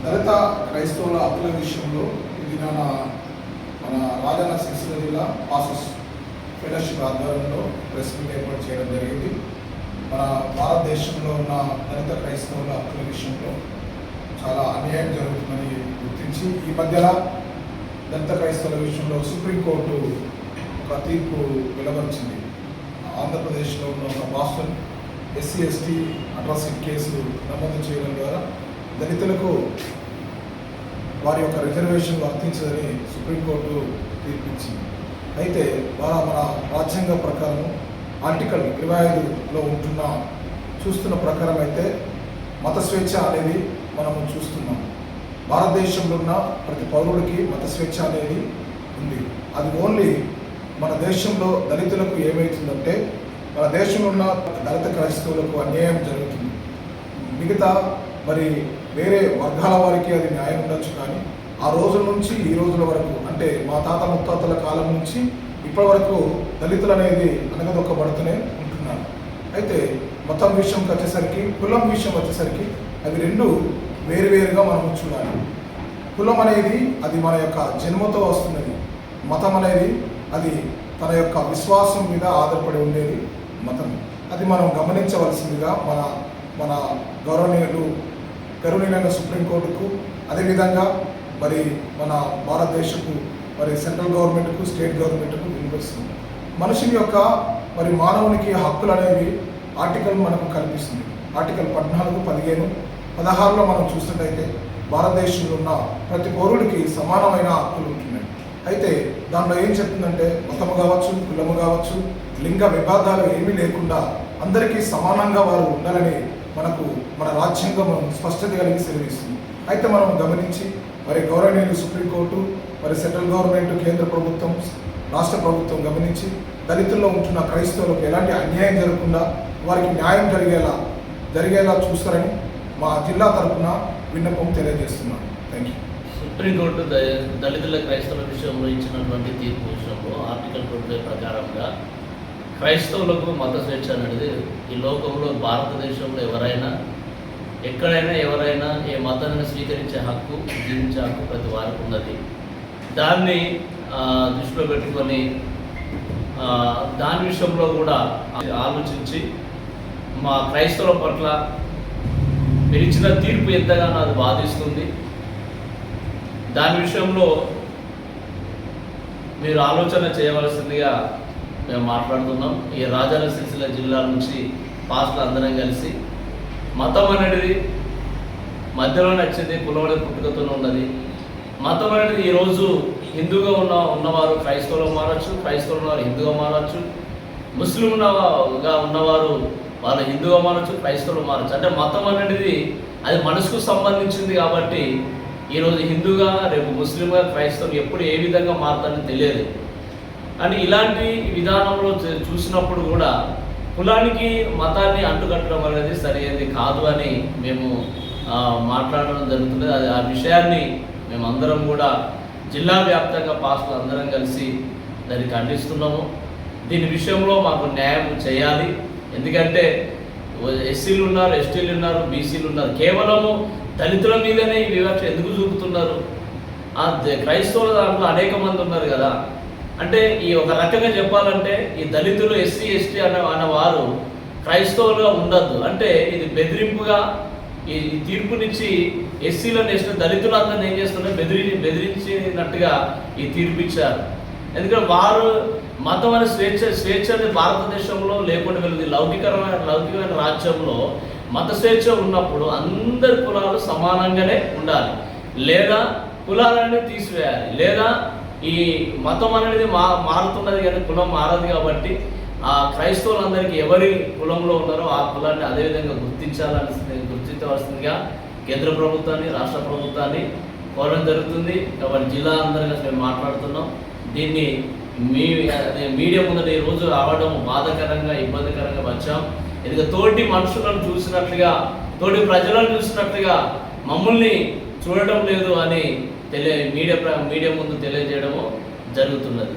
దళిత క్రైస్తవుల హక్కుల విషయంలో ఇది మన రాజన్న సిరిసిల్ల జిల్లా పాసెస్ ఫెలోషిప్ ఆధ్వర్యంలో ప్రెస్ మీట్ ఏర్పాటు చేయడం జరిగింది. మన భారతదేశంలో ఉన్న దళిత క్రైస్తవుల హక్కుల విషయంలో చాలా అన్యాయం జరుగుతుందని గుర్తించి ఈ మధ్యన దళిత క్రైస్తవుల విషయంలో సుప్రీంకోర్టు ఒక తీర్పు వెలువరించింది. ఆంధ్రప్రదేశ్లో ఉన్న ఒక పాస్టర్ SC/ST అట్రాసిటీ కేసు నమోదు చేయడం ద్వారా దళితులకు వారి యొక్క రిజర్వేషన్ వర్తించదని సుప్రీంకోర్టు తీర్పిచ్చింది. అయితే మన రాజ్యాంగ ప్రకారం ఆర్టికల్ 25లో చూస్తున్న ప్రకారం అయితే మత స్వేచ్ఛ అనేది మనము చూస్తున్నాం. భారతదేశంలో ఉన్న ప్రతి పౌరుడికి మత స్వేచ్ఛ అనేది ఉంది. అది ఓన్లీ మన దేశంలో దళితులకు ఏమవుతుందంటే మన దేశంలో ఉన్న దళిత క్రైస్తవులకు అన్యాయం జరుగుతుంది. మిగతా వేరే వర్గాల వారికి అది న్యాయం ఉండొచ్చు, కానీ ఆ రోజుల నుంచి ఈ రోజుల వరకు అంటే మా తాత ముత్తాతల కాలం నుంచి ఇప్పటి వరకు దళితులు అనేది అనగదొక్కబడుతూనే ఉంటున్నారు. అయితే మతం విషయంకి వచ్చేసరికి, కులం విషయం వచ్చేసరికి అవి రెండు వేరువేరుగా మనం చూడాలి. కులం అనేది అది మన యొక్క జన్మతో వస్తున్నది. మతం అనేది అది తన యొక్క విశ్వాసం మీద ఆధారపడి ఉండేది మతం. అది మనం గమనించవలసిందిగా మన గౌరవనీయులైన సుప్రీంకోర్టుకు, అదేవిధంగా మన భారతదేశపు సెంట్రల్ గవర్నమెంట్కు, స్టేట్ గవర్నమెంట్కు వినిపిస్తుంది. మనుషుని యొక్క మానవునికి హక్కులు అనేవి ఆర్టికల్ మనకు కల్పిస్తుంది. ఆర్టికల్ 14, 15, 16లో మనం చూసినట్టయితే భారతదేశంలో ఉన్న ప్రతి పౌరుడికి సమానమైన హక్కులు ఉంటున్నాయి. అయితే దాంట్లో ఏం చెప్తుందంటే మతము కావచ్చు, కులము కావచ్చు, లింగ విభాగాలు ఏమీ లేకుండా అందరికీ సమానంగా వారు ఉండాలని మన రాజ్యాంగం స్పష్టత కలిగి సెలవిస్తుంది. అయితే మనం గమనించి గౌరవనీయులు సుప్రీంకోర్టు, సెంట్రల్ గవర్నమెంట్, కేంద్ర ప్రభుత్వం, రాష్ట్ర ప్రభుత్వం గమనించి దళితుల్లో ఉంటున్న క్రైస్తవులకు ఎలాంటి అన్యాయం జరగకుండా వారికి న్యాయం జరిగేలా చూస్తారని మా జిల్లా తరఫున విన్నపం తెలియజేస్తున్నాను. Thank you. సుప్రీంకోర్టు దళితుల క్రైస్తవుల విషయంలో ఇచ్చినటువంటి తీర్పు విషయంలో ఆర్టికల్ 20 ప్రకారంగా క్రైస్తవులకు మత స్వేచ్ఛ అనేది ఈ లోకంలో భారతదేశంలో ఎక్కడైనా ఎవరైనా ఏ మతాన్ని స్వీకరించే హక్కు, జీవించే హక్కు ప్రతి వారికి ఉన్నది. దాన్ని దృష్టిలో పెట్టుకొని దాని విషయంలో కూడా ఆలోచించి మా క్రైస్తవుల పట్ల మీరు ఇచ్చిన తీర్పు ఎంతగానో అది బాధిస్తుంది. దాని విషయంలో మీరు ఆలోచన చేయవలసిందిగా మేము మాట్లాడుతున్నాం. ఈ రాజన్న సిరిసిల్ల జిల్లా నుంచి పాస్టర్లు అందరం కలిసి మతం అనేది మధ్యలోనే వచ్చింది, కులవడే పుట్టుకతోనే ఉన్నది. మతం అనేది ఈరోజు హిందూగా ఉన్నవారు క్రైస్తవులు మారచ్చు, క్రైస్తవులు ఉన్నవారు హిందూగా మారచ్చు, ముస్లింగా ఉన్నవారు వాళ్ళు హిందూగా మారచ్చు, క్రైస్తవులు మారచ్చు. అంటే మతం అనేది అది మనసుకు సంబంధించింది కాబట్టి ఈరోజు హిందూగా, రేపు ముస్లింగా, క్రైస్తవులు ఎప్పుడు ఏ విధంగా మారుతారని తెలియదు. అని ఇలాంటి విధానంలో చూసినప్పుడు కూడా కులానికి మతాన్ని అంటుకట్టడం అనేది సరైనది కాదు అని మేము మాట్లాడడం జరుగుతుంది. అది ఆ విషయాన్ని మేమందరం కూడా జిల్లా వ్యాప్తంగా పాస్టర్లు అందరం కలిసి దాన్ని ఖండిస్తున్నాము. దీని విషయంలో మాకు న్యాయం చేయాలి. ఎందుకంటే ఎస్సీలు ఉన్నారు, ఎస్టీలు ఉన్నారు, బీసీలు ఉన్నారు. కేవలము దళితుల మీదనే ఈ వివక్ష ఎందుకు చూపుతున్నారు? ఆ క్రైస్తవుల దాంట్లో అనేక మంది ఉన్నారు కదా. అంటే ఈ ఒక రకంగా చెప్పాలంటే ఈ దళితులు SC/ST అన్నవారు క్రైస్తవులుగా ఉండద్దు. అంటే ఇది బెదిరింపుగా ఈ తీర్పునిచ్చి ఎస్సీలను వేసిన దళితులందరినీ ఏం చేస్తున్నారు, బెదిరించినట్టుగా ఈ తీర్పు ఇచ్చారు. ఎందుకంటే వారు మతం అనే స్వేచ్ఛ అనేది భారతదేశంలో లేకుండా వెళ్ళింది. లౌకికమైన రాజ్యంలో మత స్వేచ్ఛ ఉన్నప్పుడు అందరి కులాలు సమానంగానే ఉండాలి, లేదా కులాలని తీసివేయాలి, లేదా ఈ మతం అనేది మారుతున్నది కానీ కులం మారదు. కాబట్టి ఆ క్రైస్తవులందరికీ ఎవరి కులంలో ఉన్నారో ఆ కులాన్ని అదేవిధంగా గుర్తించవలసిందిగా కేంద్ర ప్రభుత్వాన్ని, రాష్ట్ర ప్రభుత్వాన్ని కోరడం జరుగుతుంది. కాబట్టి జిల్లా అందరిగా మేము మాట్లాడుతున్నాం. దీన్ని మీడియా ముందట ఈరోజు రావడం బాధాకరంగా, ఇబ్బందికరంగా వచ్చాం. ఎందుకంటే తోటి మనుషులను చూసినట్లుగా, తోటి ప్రజలను చూసినట్లుగా మమ్మల్ని చూడటం లేదు అని మీడియా ముందు తెలియజేయడము జరుగుతున్నది.